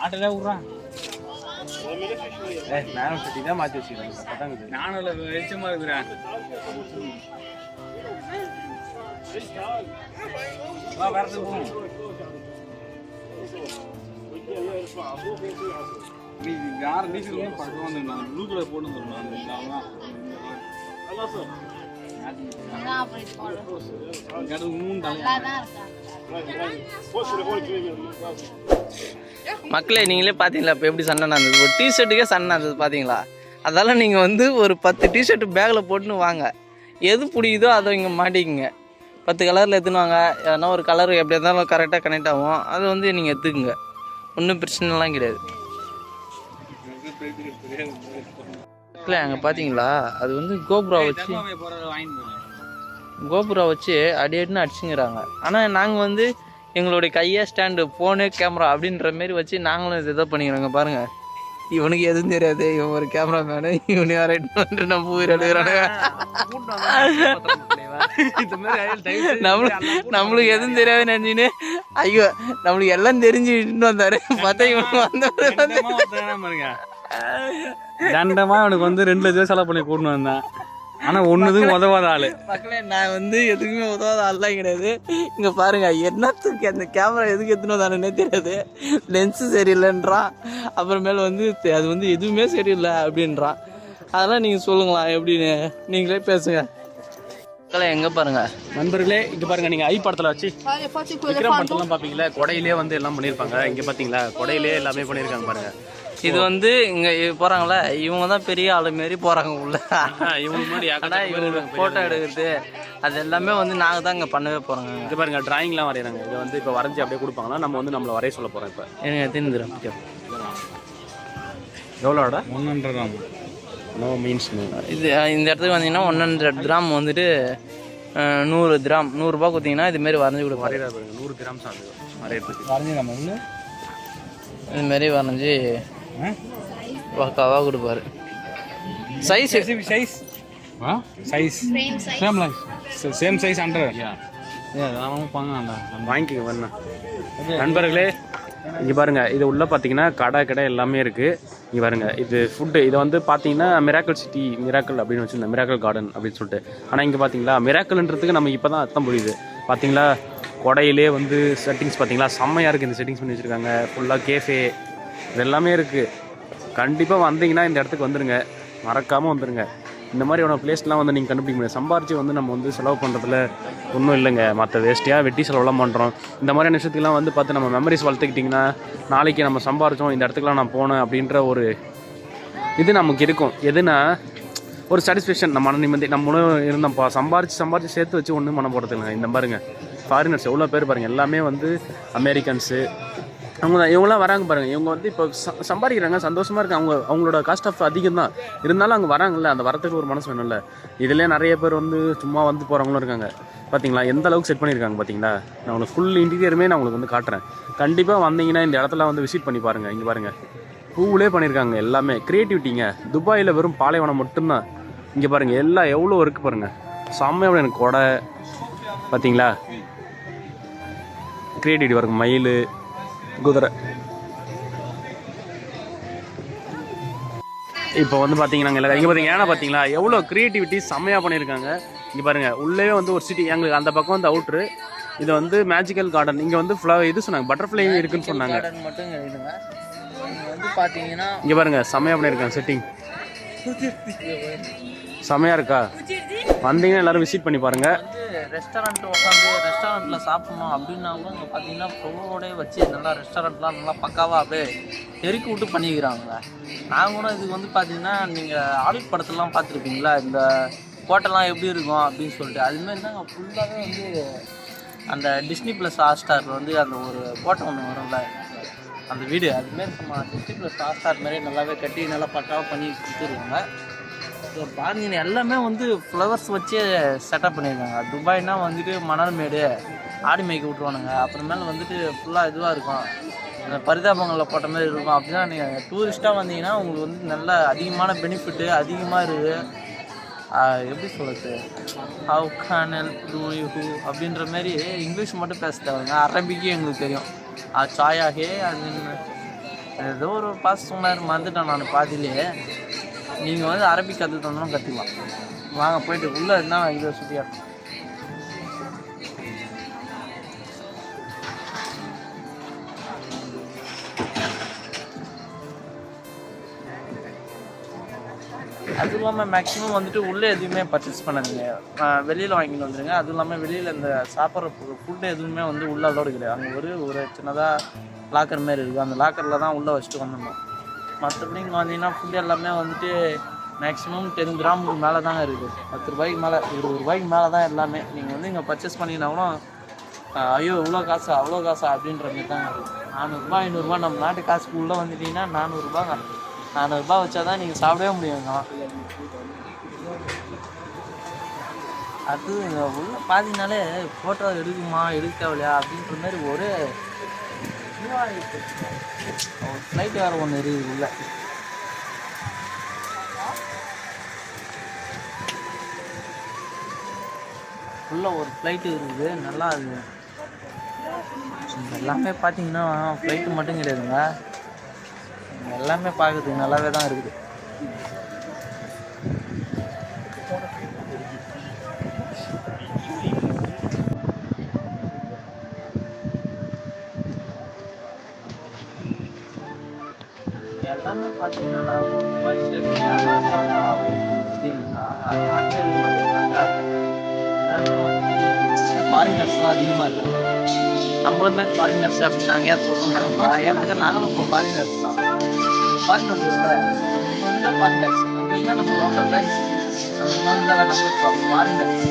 ஆட்டோல விட்றான். நானும் சட்டி தான் மாற்றி வச்சுக்கிறேன். நானும் வெளிச்சமா இருக்கிறேன். வரது போகும். நீ யார் நீச்சல் பக்கம் வந்துருந்தாங்க. ப்ளூ கலர் போட்டு வந்துருந்தாங்க. மக்களே நீங்களே பார்த்தீங்களா இப்போ எப்படி சண்டை நடந்தது? ஒரு டிஷர்ட்டுக்கே சண்டை நடந்தது பார்த்தீங்களா? அதெல்லாம் நீங்கள் வந்து ஒரு 10 டிஷர்ட்டு பேக்கில் போட்டுன்னு வாங்க. எது பிடிக்குதோ அதை இங்கே மாட்டிக்குங்க. 10 கலரில் எடுத்துன்னு ஏன்னா ஒரு கலர் எப்படி இருந்தாலும் கரெக்டாக கனெக்ட் ஆகும். அதை வந்து நீங்கள் எடுத்துக்குங்க. ஒன்றும் பிரச்சனைலாம் கிடையாது. இல்லை அங்கே பார்த்தீங்களா அது வந்து கோபுரா வச்சு அடின்னு அடிச்சுங்கிறாங்க. ஆனால் நாங்கள் வந்து எங்களுடைய கையை ஸ்டாண்டு ஃபோனு கேமரா அப்படின்ற மாரி வச்சு நாங்களும் இதை பண்ணிக்கிறோங்க. பாருங்கள், இவனுக்கு எதுவும் தெரியாது. இவன் ஒரு கேமராமேனு, இவனு யாரை நம்ம உயிர் எழுதுறானுங்க. நம்மளுக்கு எதுவும் தெரியாது நினைச்சின்னு ஐயோ நம்மளுக்கு எல்லாம் தெரிஞ்சு இட்டு வந்தாரு. பார்த்தா இவனுக்கு வந்த தண்டமா அவனுக்கு வந்து 2 லட்சம் செலவு பண்ணி கூட்டின்னு வந்தேன். ஆனா ஒண்ணுதும் உதவாத ஆளு. மக்களே நான் வந்து எதுக்குமே உதவாத ஆள்லாம் கிடையாது. இங்க பாருங்க என்னத்துக்கு அந்த கேமரா எதுக்கு எடுத்துன்னு வந்தானே தெரியாது. லென்ஸு சரியில்லைன்றான். அப்புறமேல வந்து அது வந்து எதுவுமே சரியில்லை அப்படின்றான். அதெல்லாம் நீங்க சொல்லுங்களா எப்படின்னு நீங்களே பேசுங்க. மக்களே எங்க பாருங்க நண்பர்களே, இங்க பாருங்க, நீங்க ஐ படத்துல வச்சு விக்ரம் படத்தெல்லாம் பாப்பீங்களா, கொடையிலே வந்து எல்லாம் பண்ணிருப்பாங்க. இங்க பாத்தீங்களா கொடையிலே எல்லாமே பண்ணிருக்காங்க பாருங்க. இது வந்து இங்க போறாங்களா இவங்க தான் பெரிய ஆளு மாரி போறாங்க உள்ள. இவங்க மாதிரி இவங்க போட்டோ எடுக்கிறது அது எல்லாமே வந்து நாங்க தான் இங்க பண்ணவே போறோங்க. இது பாருங்க டிராயிங்லாம் வரைகிறாங்க. இதை வந்து இப்போ வரைஞ்சி அப்படியே கொடுப்பாங்கன்னா நம்ம வந்து நம்மளை வரைய சொல்ல போறோம். இப்போ எனக்கு தெரிஞ்சிடும் எவ்வளோட 100 கிராம் நோ மீன்ஸ் இது. இந்த இடத்துக்கு வந்தீங்கன்னா 100 கிராம் வந்துட்டு 100 கிராம் 100 ரூபா கொடுத்தீங்கன்னா இதுமாரி வரைஞ்சி கொடுப்போம். வரைகிறாரு 100 கிராம் சாப்பிடுவோம் வரையிறதுக்கு. வரைஞ்சி நம்ம வந்து இதுமாரி வரைஞ்சி பக்காவாக கொடுப்பாரு. Size size same size under வாங்கிக்கோங்க வரணும். நண்பர்களே இங்கே பாருங்கள், இது உள்ளே பார்த்தீங்கன்னா கடை எல்லாமே இருக்குது. இங்கே பாருங்கள், இது ஃபுட்டு. இதை வந்து பார்த்தீங்கன்னா மிராக்கிள் சிட்டி மிராக்கிள் அப்படின்னு வச்சுருந்தேன், மிராக்கிள் கார்டன் அப்படின்னு சொல்லிட்டு. ஆனால் இங்கே பார்த்தீங்களா மிராக்கிள்ன்றதுக்கு நம்ம இப்போ தான் அர்த்தம் புரியுது. பார்த்தீங்களா கொடையிலே வந்து செட்டிங்ஸ் பார்த்தீங்களா செம்மையாக இருக்குது. இந்த செட்டிங்ஸ் பண்ணி வச்சுருக்காங்க. ஃபுல்லாக கேஃபே இது எல்லாமே இருக்குது. கண்டிப்பாக வந்தீங்கன்னா இந்த இடத்துக்கு வந்துடுங்க, மறக்காமல் வந்துடுங்க. இந்த மாதிரியான பிளேஸ்லாம் வந்து நீங்கள் கண்டுபிடிக்க முடியாது. சம்பாரிச்சு வந்து நம்ம வந்து செலவு பண்ணுறதுல ஒன்றும் இல்லைங்க. மற்ற வேஸ்ட்டியாக வெட்டி செலவுலாம் பண்ணுறோம். இந்த மாதிரியான விஷயத்துக்குலாம் வந்து பார்த்து நம்ம மெமரிஸ் வளர்த்துக்கிட்டிங்கன்னா நாளைக்கு நம்ம சம்பாரித்தோம் இந்த இடத்துக்குலாம் நான் போனேன் அப்படின்ற ஒரு இது நமக்கு இருக்கும். எதுனா ஒரு சாட்டிஸ்ஃபேக்ஷன், நம்ம மன நிம்மதி. நம்மளும் இருந்தோம்ப்பா சம்பாரித்து சேர்த்து வச்சு ஒன்றும் பண்ண போகிறது இல்லைங்க. இந்த பாருங்கள் ஃபாரினர்ஸ் எவ்வளோ பேர் பாருங்கள், எல்லாமே வந்து அமெரிக்கன்ஸு அவங்க தான். இவங்களாம் வராங்க பாருங்கள். இவங்க வந்து இப்போ சம்பாதிக்கிறாங்க, சந்தோஷமாக இருக்காங்க. அவங்களோட காஸ்ட் ஆஃப் அதிகம் தான் இருந்தாலும் அங்கே வராங்கல்ல, அந்த வரத்துக்கு ஒரு மனசு வேணும்ல. இதிலே நிறைய பேர் வந்து சும்மா வந்து போகிறவங்களும் இருக்காங்க. பார்த்தீங்களா எந்த அளவுக்கு செட் பண்ணியிருக்காங்க பார்த்தீங்களா. நான் உங்களுக்கு ஃபுல் இன்டீரியருமே நான் உங்களுக்கு வந்து காட்டுறேன். கண்டிப்பாக வந்தீங்கன்னா இந்த இடத்துல வந்து விசிட் பண்ணி பாருங்கள். இங்கே பாருங்கள் பூவிலே பண்ணியிருக்காங்க எல்லாமே. க்ரியேட்டிவிட்டிங்க. துபாயில் வெறும் பாலைவனம் மட்டும்தான். இங்கே பாருங்கள் எல்லாம் எவ்வளோ இருக்குது பாருங்கள். செம்மையோட எனக்கு கொடை பார்த்தீங்களா, க்ரியேட்டிவிட்டி வரும். மயில் குதிரை. இப்போ வந்து பார்த்தீங்கன்னா இல்லை இங்கே பார்த்தீங்க ஏன்னா பார்த்தீங்களா எவ்வளோ க்ரியேட்டிவிட்டி செம்மையாக பண்ணியிருக்காங்க. இங்கே பாருங்கள் உள்ளே வந்து ஒரு சிட்டி. எங்களுக்கு அந்த பக்கம் வந்து அவுட்ரு. இது வந்து மேஜிக்கல் கார்டன். இங்கே வந்து இது சொன்னாங்க பட்டர்ஃப்ளை இருக்குன்னு சொன்னாங்க. பார்த்தீங்கன்னா இங்கே பாருங்கள் செம்மையாக பண்ணியிருக்காங்க. செட்டிங் செம்மையாக இருக்கா. வந்தீங்கன்னா எல்லோரும் விசிட் பண்ணி பாருங்கள். ரெஸ்டாரண்ட் உட்காந்து ரெஸ்டாரண்ட்டில் சாப்பிடணும் அப்படின்னாலும் இங்கே பார்த்தீங்கன்னா பொருளோடய வச்சு நல்லா ரெஸ்டாரண்ட்லாம் நல்லா பக்காவாக அப்படியே தெருக்கி விட்டு பண்ணிக்கிறாங்க. நாங்களும் இதுக்கு வந்து பார்த்தீங்கன்னா நீங்கள் ஆடிட் படத்துலலாம் பார்த்துருப்பீங்களா, இந்த ஹோட்டல்லாம் எப்படி இருக்கும் அப்படின்னு சொல்லிட்டு. அதுமாரி தாங்க ஃபுல்லாகவே வந்து அந்த டிஸ்னி ப்ளஸ் ஹாட்ஸ்டாரில் வந்து அந்த ஒரு கோட்டை ஒன்று வரும்ல அந்த வீடு, அதுமாரி நம்ம டிஸ்னி ப்ளஸ் ஹாட்ஸ்டார் மாதிரி நல்லாவே கட்டி நல்லா பக்காவாக பண்ணி கொடுத்துருவாங்க. பாருங்க எல்லாமே வந்து ஃப்ளவர்ஸ் வச்சு செட்டப் பண்ணியிருக்காங்க. துபாய்னா வந்துட்டு மணல் மேடு ஆடி மேய்க்க விட்ருவானுங்க. அப்புறமேல வந்துட்டு ஃபுல்லாக இதுவாக இருக்கும், அந்த பரிதாபங்களில் போட்ட மாதிரி இருக்கும். அப்படின்னா நீங்கள் டூரிஸ்ட்டாக வந்தீங்கன்னா உங்களுக்கு வந்து நல்ல அதிகமான பெனிஃபிட்டு அதிகமாக இருக்குது. எப்படி சொல்கிறது, how can help to you அப்படின்ற மாதிரி இங்கிலீஷ் மட்டும் பேச தேவைங்க, அரபிக்கும் எங்களுக்கு தெரியும். சாயா ஹே அது ஏதோ ஒரு பாஸ் சொன்னார், மறந்துட்டேன் நான் பாதியிலே. நீங்கள் வந்து அரபிக் கற்றுக்கணும்னா கற்றுக்கலாம். வாங்க போயிட்டு உள்ளே இருந்தால் இதை சுற்றியாட்டோம். அதுவும் இல்லாமல் மேக்ஸிமம் வந்துட்டு உள்ளே எதுவுமே பர்ச்சேஸ் பண்ணாதீங்க, வெளியில் வாங்கிட்டு வந்துடுங்க. அதுவும் இல்லாமல் வெளியில் இந்த சாப்பிட்ற ஃபுட்டு எதுவுமே வந்து உள்ளே அலோடு கிடையாது. அங்கே ஒரு சின்னதாக லாக்கர் மாரி இருக்குது, அந்த லாக்கரில் தான் உள்ளே வச்சுட்டு வந்துடணும். மற்றபடி இங்கே வந்தீங்கன்னா ஃபுட்டு எல்லாமே வந்துட்டு மேக்ஸிமம் 10 கிராமுக்கு மேலே தாங்க இருக்குது. 10 ரூபாய்க்கு மேலே, 20 ரூபாய்க்கு மேலே தான் எல்லாமே. நீங்கள் வந்து இங்கே பர்ச்சேஸ் பண்ணிங்கன்னா கூட ஐயோ இவ்வளோ காசா அவ்வளோ காசா அப்படின்ற மாதிரி தாங்க இருக்குது. 400ரூபா 500ரூபா நம்ம நாட்டு காசுக்கு உள்ளே வந்துட்டிங்கன்னா 400ரூபாங்க. 400ரூபா வச்சா தான் நீங்கள் சாப்பிடவே முடியுங்க. அது உள்ள பார்த்தீங்கனாலே ஃபோட்டோ எடுக்குமா எடுக்க தேவையா அப்படின்ற மாதிரி ஒரு ஃப்ளைட் வேறு ஒன்று இருக்குது இல்லை. உள்ள ஒரு ஃப்ளைட்டு இருக்குது, நல்லா இருக்குது. எல்லாமே பார்த்தீங்கன்னா ஃப்ளைட்டு மட்டும் கிடையாதுங்க, எல்லாமே பார்க்குறதுக்கு நல்லாவே தான் இருக்குது. எல்லாமே பார்த்தீங்கன்னா ஃபாரினர்ஸ்லாம் அதிகமாக இருக்கு. நம்ம தான் ஃபாரினர்ஸ் அப்படின்னாங்க ஏன் சொல்லுவாங்க, எனக்கு நானும் இப்போ ஃபாரினர்ஸ் தான். ஃபாரினர்ஸ் ஃபாரினர்ஸ் அப்படின்னா நம்ம லோக்கல் ரைஸ் ஃபாரினர்ஸ்.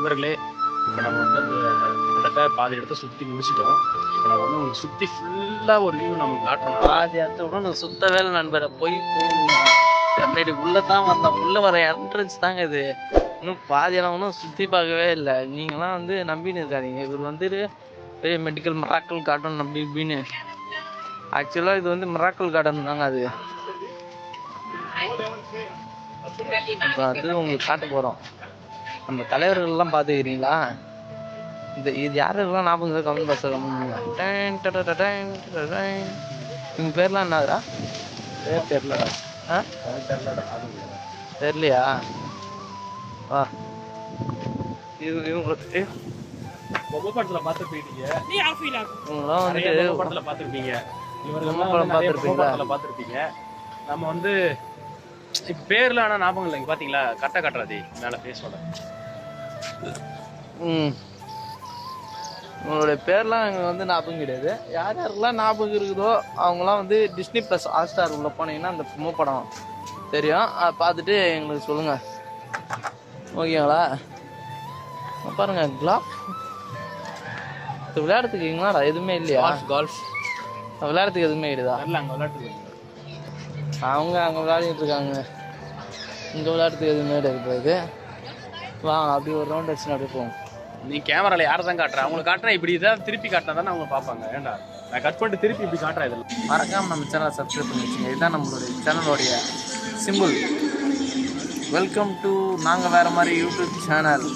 நண்பர்களே, இப்போ நம்ம வந்து கிட்டத்தட்ட பாதி இடத்த சுற்றி முடிச்சிட்டோம். இப்போ நம்ம வந்து உங்களுக்கு சுற்றி ஃபுல்லாக ஒரு வியூ நமக்கு காட்டணும். பாதி இடத்த விட நான் சுத்தவே இல்லை நண்பரை, போய் போய் உள்ளே தான் வந்தோம். உள்ளே வர என்ட்ரன்ஸ் தாங்க இது. இன்னும் பாதி இடம் ஒன்றும் சுற்றி பார்க்கவே இல்லை. நீங்களாம் வந்து நம்பின்னு இருக்காதீங்க, இவர் வந்துட்டு பெரிய மெடிக்கல் மிராக்கிள் கார்டன் அப்படி இப்படின்னு. ஆக்சுவலாக இது வந்து மிராக்கிள் கார்டன் தாங்க அது. இப்போ அது உங்களுக்கு காட்ட போகிறோம். நம்ம தலைவர்கள்லாம் பார்த்துக்கிறீங்களா? இது யாரெல்லாம் ஞாபகம் கமெண்ட் பாக்ஸில் இவங்க பேர்லாம் என்னதுடா? தெரியலடா. தெரியலையா? வா இவங்களுக்கு படத்தில் பார்த்துருப்பீங்க, இவங்களாம் வந்துட்டு படத்தில் பார்த்துருப்பீங்க, பார்த்துருப்பீங்க. நம்ம வந்து இப்போ பேர்ல ஆனால் ஞாபகம் இல்லைங்க. பார்த்தீங்களா கட்டை கட்டுறாதே மேலே பேசோட. உங்களுடைய பேர்லாம் எங்களுக்கு வந்து ஞாபகம் கிடையாது. யார் யாருக்கெல்லாம் ஞாபகம் இருக்குதோ அவங்களாம் வந்து டிஸ்னி ப்ளஸ் ஹாட்ஸ்டார் உள்ள போனீங்கன்னா அந்த பொம்மை படம் தெரியும், அதை பார்த்துட்டு எங்களுக்கு சொல்லுங்கள், ஓகேங்களா? பாருங்க கிளாப் விளையாடுறதுக்கு எங்களாடா எதுவுமே இல்லையா? கால்ஃப் விளையாடுறதுக்கு எதுவுமே கிடையாதா? இல்லை, அங்கே விளையாட்டுக்கு அவங்க அங்கே விளையாடிட்டு இருக்காங்க, இங்கே விளையாடுறதுக்கு எதுவுமே கிடையாது. வாங்க அப்படி ஒரு ரவுண்ட் அடிச்சுன்னு அப்படியே போவோம். நீ கேமராவில் யாரை தான் காட்டுற? அவங்களுக்கு காட்டுறேன் இப்படி இதான் திருப்பி காட்டினா தானே அவங்க பார்ப்பாங்க. ஏன்டா நான் கட் பண்ணிட்டு திருப்பி இப்படி காட்டுறேன். இதில் மறக்காமல் நம்ம சேனலை சப்ஸ்கிரைப் பண்ணி வச்சுங்க. இதுதான் நம்மளுடைய சேனலோடைய சிம்பிள். வெல்கம் டு நாங்கள் வேறு மாதிரி யூடியூப் சேனல்.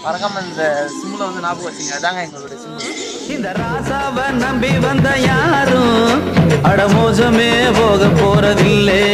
மறக்காம இந்த சிம்பிளை வந்து ஞாபகம் வச்சுங்க, அதாங்க எங்களுடைய சிம்பிள். இந்த ராசாவை நம்பி வந்த யாரும் அடமோசமே போக போறதில்லை.